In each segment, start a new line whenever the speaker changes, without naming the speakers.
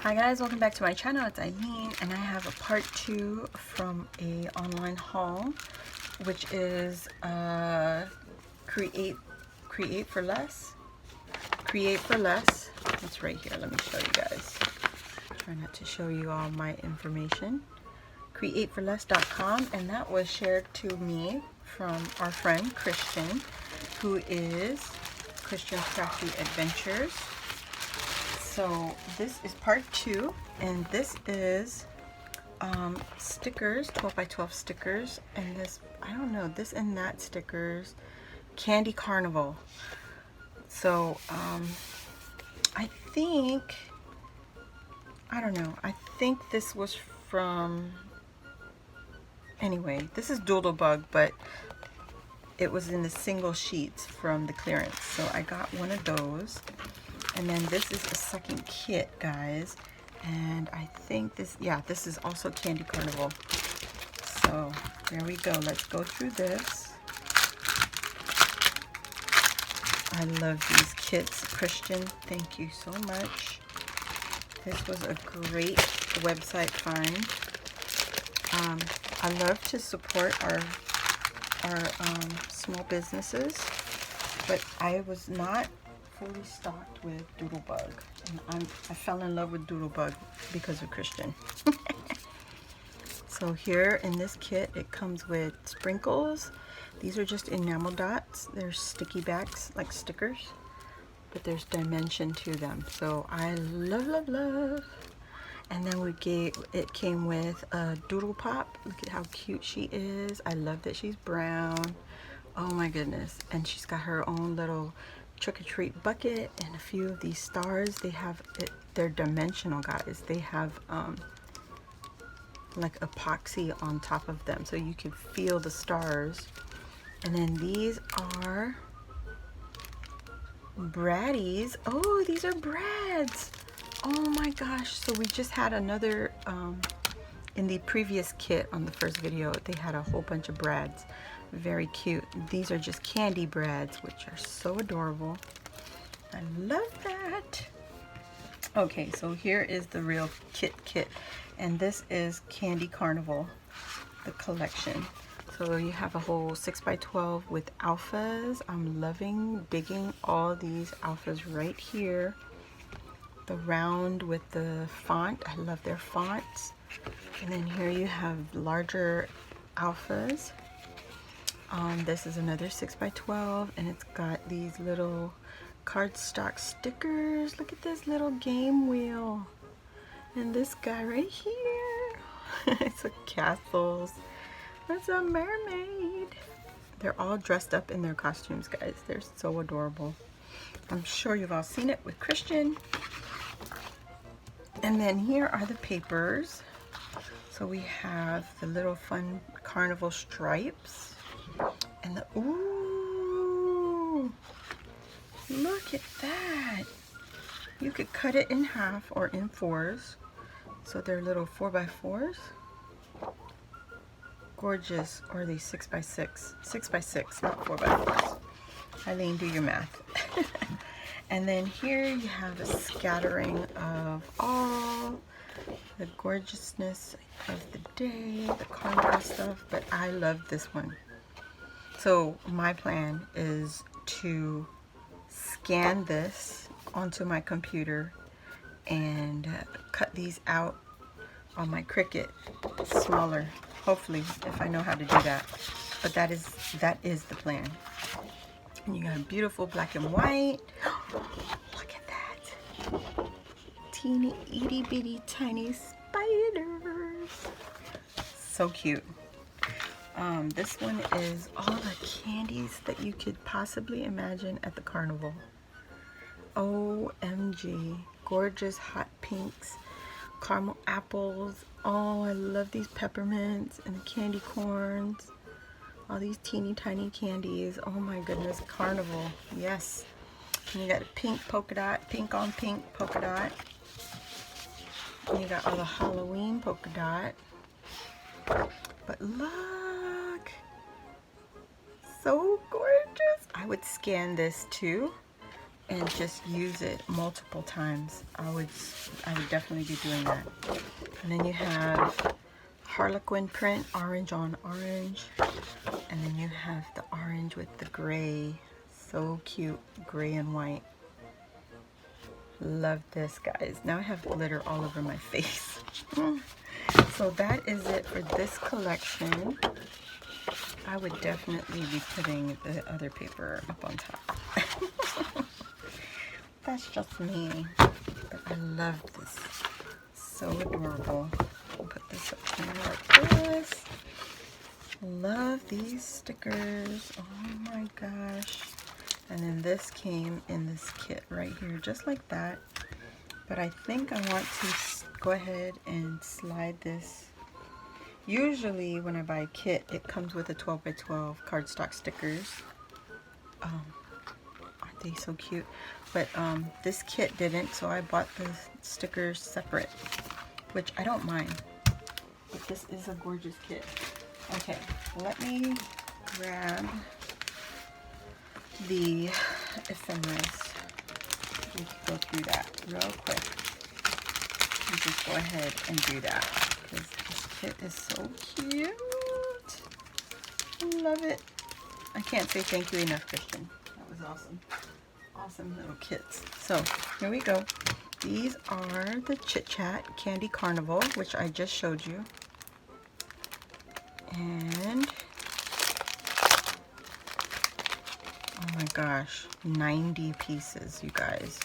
Hi guys, welcome back to my channel. It's Eileen and I have a part 2 from a online haul, which is create for less. Create for less. It's right here. Let me show you guys. Try not to show you all my information. Createforless.com, and that was shared to me from our friend Christian, who is Christian's Crafty Adventures. So this is part 2, and this is stickers, 12 by 12 stickers, and this, I don't know, this and that stickers, Candy Carnival. So I think, I don't know, I think this was from, anyway, this is Doodlebug, but it was in the single sheets from the clearance. So I got one of those. And then this is the second kit, guys. And I think this, yeah, this is also Candy Carnival. So there we go. Let's go through this. I love these kits. Christian, thank you so much. This was a great website find. I love to support our small businesses, but I was not fully stocked with Doodlebug, and I fell in love with Doodlebug because of Christian. So here in this kit, it comes with sprinkles. These are just enamel dots. They're sticky backs, like stickers, but there's dimension to them. So I love. And then it came with a Doodle Pop. Look at how cute she is. I love that she's brown. Oh my goodness. And she's got her own little trick-or-treat bucket and a few of these stars. They have it, they're dimensional, guys. They have like epoxy on top of them, so you can feel the stars. And then these are Braddies. Oh, these are Brads. Oh my gosh. So we just had another in the previous kit on the first video, they had a whole bunch of Brads. Very cute. These are just candy Brads, which are so adorable. I love that. Okay, so here is the real kit, and this is Candy Carnival, the collection. So you have a whole 6 by 12 with alphas. I'm loving digging all these alphas right here. The round with the font, I love their fonts. And then here you have larger alphas. This is another 6 by 12, and it's got these little cardstock stickers. Look at this little game wheel. And this guy right here. It's a castles. That's a mermaid. They're all dressed up in their costumes, guys. They're so adorable. I'm sure you've all seen it with Christian. And then here are the papers. So we have the little fun carnival stripes. And the, ooh, look at that. You could cut it in half or in fours. So they're little 4 by 4s. Gorgeous. Or are they 6 by 6? 6 by 6, not 4 by 4s. Eileen, do your math. And then here you have a scattering of all the gorgeousness of the day, the carnival stuff, but I love this one. So my plan is to scan this onto my computer and cut these out on my Cricut smaller, hopefully, if I know how to do that. But that is the plan. And you got beautiful black and white. Look at that. Teeny itty bitty tiny spiders. So cute. This one is all the candies that you could possibly imagine at the carnival. OMG. Gorgeous hot pinks. Caramel apples. Oh, I love these peppermints and the candy corns. All these teeny tiny candies. Oh my goodness. Carnival. Yes. And you got a pink polka dot. Pink on pink polka dot. And you got all the Halloween polka dot. But look. So gorgeous. I would scan this too. and just use it multiple times. I would definitely be doing that. And then you have Harlequin print, orange on orange. And then you have the orange with the gray. So cute, gray and white. Love this, guys. Now I have glitter all over my face. So that is it for this collection. I would definitely be putting the other paper up on top. That's just me. But I love this. So adorable. I'll put this up here like this. Love these stickers. Oh my gosh. And then this came in this kit right here, just like that. But I think I want to go ahead and slide this. Usually when I buy a kit, it comes with a 12 by 12 cardstock stickers. Aren't they so cute? But this kit didn't, so I bought the stickers separate, which I don't mind. But this is a gorgeous kit. Okay, let me grab the ephemeris. We can go through that real quick. And just go ahead and do that because this kit is so cute. I love it. I can't say thank you enough, Christian. That was awesome. Awesome little kits. So here we go. These are the Chit Chat Candy Carnival, which I just showed you. And oh my gosh, 90 pieces, you guys.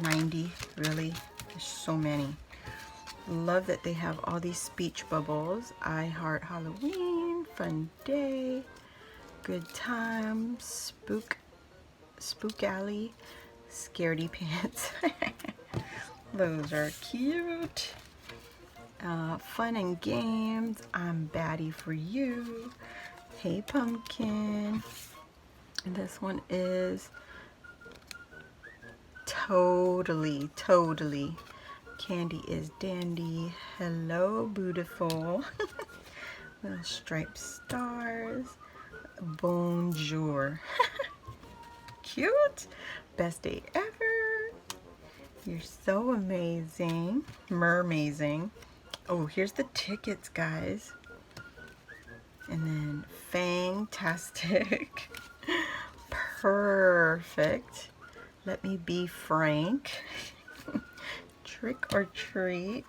90, really? There's so many. Love that they have all these speech bubbles. I Heart Halloween, Fun Day, Good Time, Spook Alley, Scaredy Pants. Those are cute. Fun and Games, I'm Baddie for You, Hey Pumpkin. And this one is Totally Candy is Dandy, Hello Beautiful, little striped stars, Bonjour. Cute. Best day ever. You're so amazing. Mermazing. Oh, here's the tickets, guys. And then Fantastic. Perfect. Let me be frank. Trick or treat.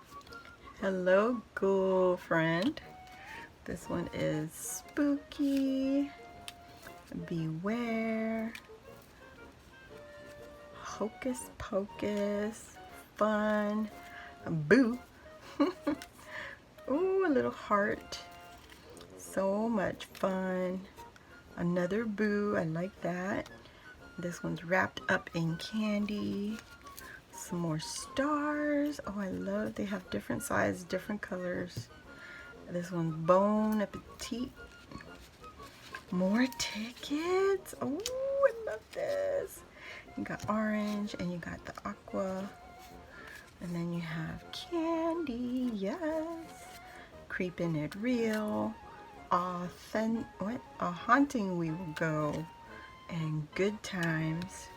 Hello, girlfriend. This one is Spooky. Beware. Hocus Pocus. Fun. Boo. Ooh, a little heart. So much fun. Another boo. I like that. This one's wrapped up in candy. Some more stars. Oh, I love they have different sizes, different colors. This one's Bon Appetit. More tickets. Oh, I love this. You got orange and you got the aqua. And then you have candy. Yes. Creeping It Real. What? A Haunting We Will Go. And Good Times.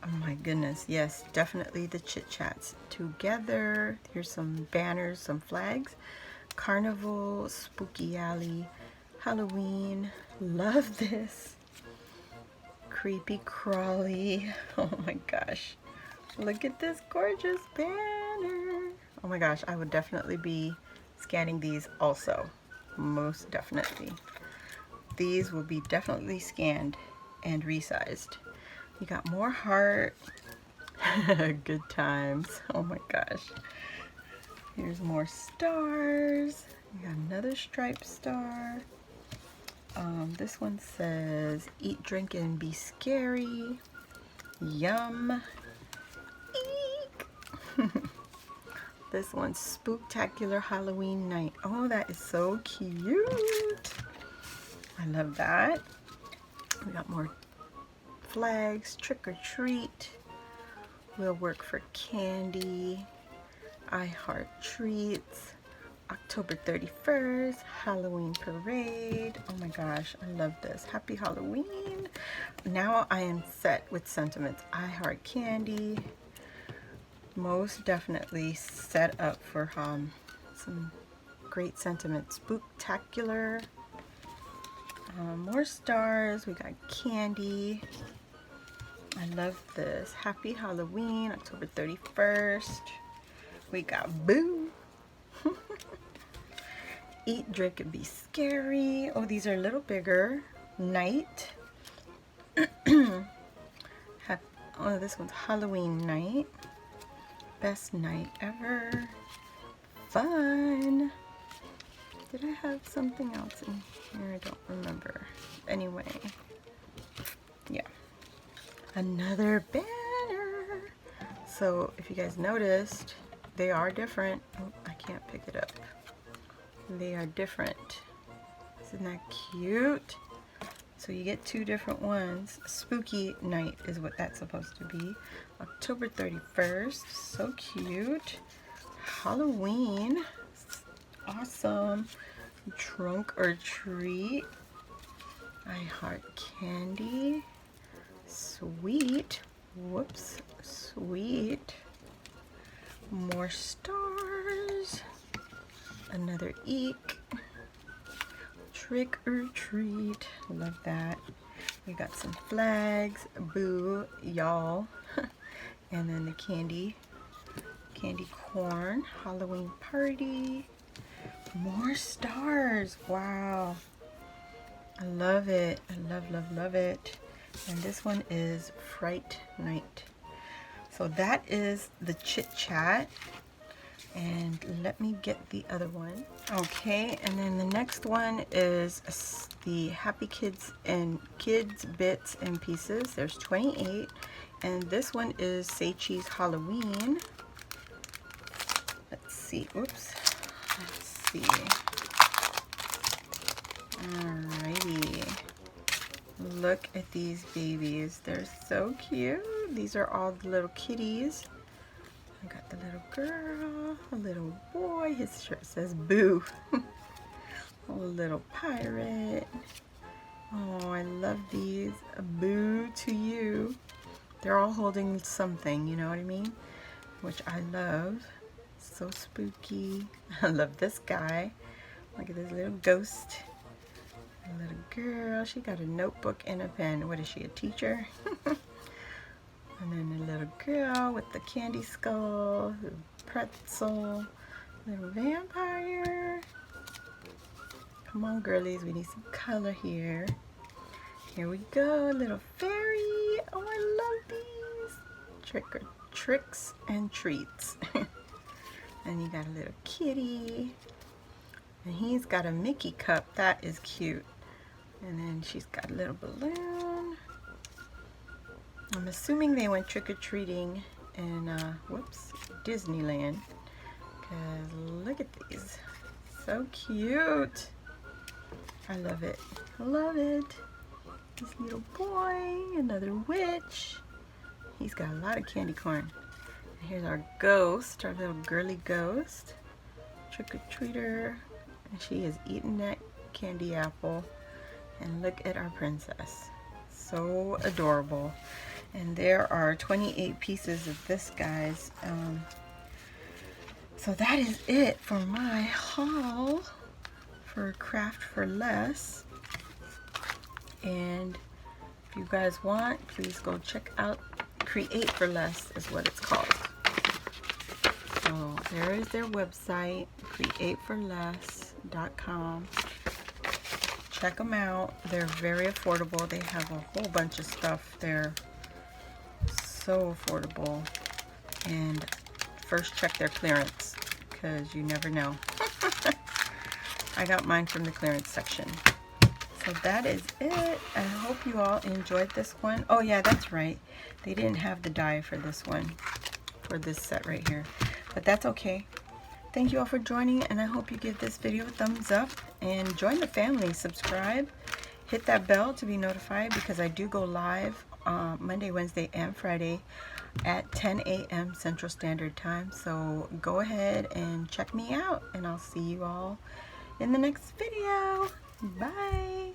Oh my goodness, yes, definitely the Chit Chats together. Here's some banners, some flags. Carnival, Spooky Alley, Halloween. Love this. Creepy Crawly. Oh my gosh. Look at this gorgeous banner. Oh my gosh, I would definitely be scanning these also. Most definitely. These will be definitely scanned and resized. You got more heart. Good Times. Oh my gosh. Here's more stars. You got another striped star. This one says eat, drink, and be scary. Yum. Eek. This one's Spooktacular Halloween Night. Oh, that is so cute. I love that. We got more flags. Trick or treat. Will work for candy. I Heart Treats. October 31st, Halloween parade. Oh my gosh, I love this. Happy Halloween. Now I am set with sentiments. I Heart Candy. Most definitely set up for some great sentiments. Spooktacular. More stars. We got candy. I love this. Happy Halloween, October 31st. We got Boo. Eat, drink, and be scary. Oh, these are a little bigger. Night. Oh, this one's Halloween night. Best night ever. Fun. Did I have something else in here? I don't remember. Anyway. Yeah. Another banner. So if you guys noticed, they are different. Oh, I can't pick it up. They are different. Isn't that cute? So you get two different ones. Spooky night is what that's supposed to be. October 31st. So cute. Halloween. Awesome. Trunk or treat. I Heart Candy. Sweet. Whoops. Sweet. More stars. Another eek. Trick or treat. Love that. We got some flags. Boo, y'all. And then the candy corn. Halloween party. More stars. Wow. I love it. I love, love, love it. And this one is Fright Night. So that is the Chit Chat. And let me get the other one. Okay, and then the next one is the Happy Kids and Kids Bits and Pieces. There's 28. And this one is Say Cheese Halloween. Let's see. Oops. Let's see. Alrighty. Look at these babies. They're so cute. These are all the little kitties. I got the little girl, a little boy. His shirt says Boo. A little pirate. Oh, I love these. A Boo to you. They're all holding something, you know what I mean? Which I love. So spooky. I love this guy. Look at this little ghost. A little girl. She got a notebook and a pen. What is she, a teacher? And then a little girl with the candy skull, the pretzel, little vampire. Come on, girlies, we need some color here. Here we go, little fairy. Oh, I love these. Tricks and treats. And you got a little kitty. And he's got a Mickey cup. That is cute. And then she's got a little balloon. I'm assuming they went trick-or-treating in, whoops, Disneyland. Because look at these. So cute. I love it. I love it. This little boy, another witch. He's got a lot of candy corn. And here's our ghost, our little girly ghost. Trick-or-treater. And she is eating that candy apple. And look at our princess. So adorable. And there are 28 pieces of this, guys. So that is it for my haul for Craft for Less. And if you guys want, please go check out Create for Less is what it's called. So there is their website, createforless.com. Check them out. They're very affordable. They have a whole bunch of stuff there. So affordable. And first check their clearance, because you never know. I got mine from the clearance section. So that is it. I hope you all enjoyed this one. Oh yeah, that's right. They didn't have the die for this one, for this set right here. But that's okay. Thank you all for joining, and I hope you give this video a thumbs up and join the family. Subscribe hit that bell to be notified, because I do go live Monday, Wednesday, and Friday at 10 a.m. Central Standard Time. So go ahead and check me out, and I'll see you all in the next video. Bye.